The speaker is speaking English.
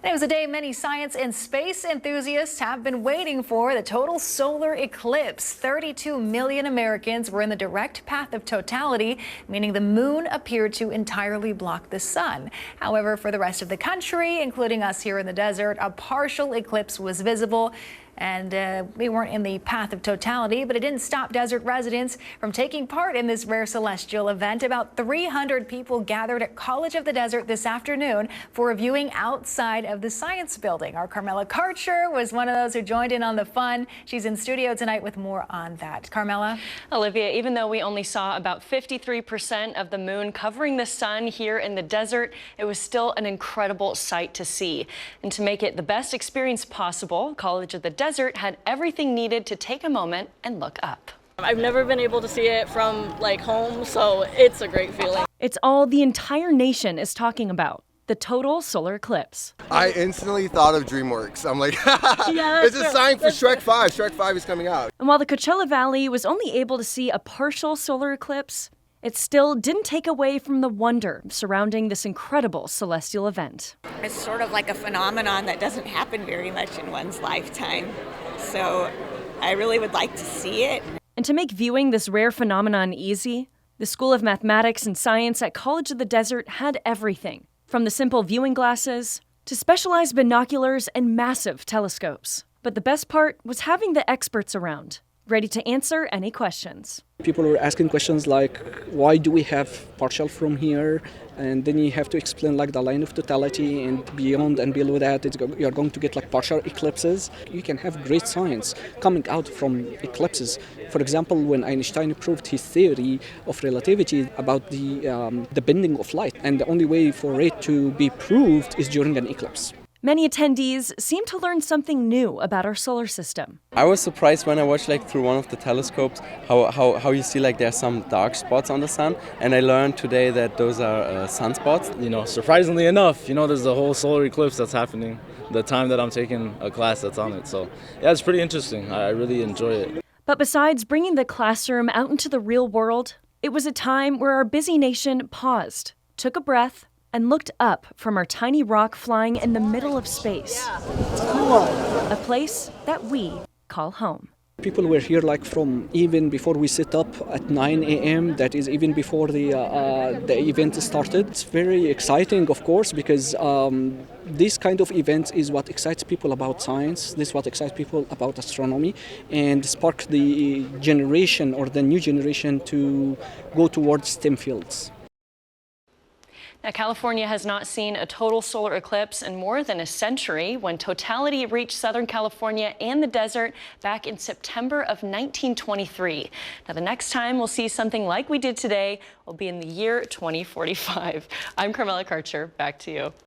And it was a day many science and space enthusiasts have been waiting for, the total solar eclipse. 32 million Americans were in the direct path of totality, meaning the moon appeared to entirely block the sun. However, for the rest of the country, including us here in the desert, a partial eclipse was visible. And we weren't in the path of totality, but it didn't stop desert residents from taking part in this rare celestial event. About 300 people gathered at College of the Desert this afternoon for a viewing outside of the science building. Our Carmela Karcher was one of those who joined in on the fun. She's in studio tonight with more on that. Carmela? Olivia, even though we only saw about 53% of the moon covering the sun here in the desert, it was still an incredible sight to see. And to make it the best experience possible, College of the Desert had everything needed to take a moment and look up. I've never been able to see it from home, so it's a great feeling. It's all the entire nation is talking about. The total solar eclipse. I instantly thought of DreamWorks. I'm like, yeah, it's a sign for Shrek 5. Shrek 5 is coming out. And while the Coachella Valley was only able to see a partial solar eclipse, it still didn't take away from the wonder surrounding this incredible celestial event. It's sort of like a phenomenon that doesn't happen very much in one's lifetime. So I really would like to see it. And to make viewing this rare phenomenon easy, the School of Mathematics and Science at College of the Desert had everything, from the simple viewing glasses to specialized binoculars and massive telescopes. But the best part was having the experts around, ready to answer any questions. People were asking questions like, why do we have partial from here? And then you have to explain the line of totality, and beyond and below that you're going to get partial eclipses. You can have great science coming out from eclipses. For example, when Einstein proved his theory of relativity about the bending of light, and the only way for it to be proved is during an eclipse. Many attendees seem to learn something new about our solar system. I was surprised when I watched through one of the telescopes how you see there's some dark spots on the sun, and I learned today that those are sunspots. Surprisingly enough, there's the whole solar eclipse that's happening the time that I'm taking a class that's on it. So yeah, it's pretty interesting. I really enjoy it. But besides bringing the classroom out into the real world, it was a time where our busy nation paused, took a breath, and looked up from our tiny rock flying in the middle of space. A place that we call home. People were here from even before we set up at 9 a.m. That is even before the event started. It's very exciting, of course, because this kind of event is what excites people about science. This is what excites people about astronomy, and spark the generation or the new generation to go towards STEM fields. Now, California has not seen a total solar eclipse in more than a century, when totality reached Southern California and the desert back in September of 1923. Now, the next time we'll see something like we did today will be in the year 2045. I'm Carmela Karcher. Back to you.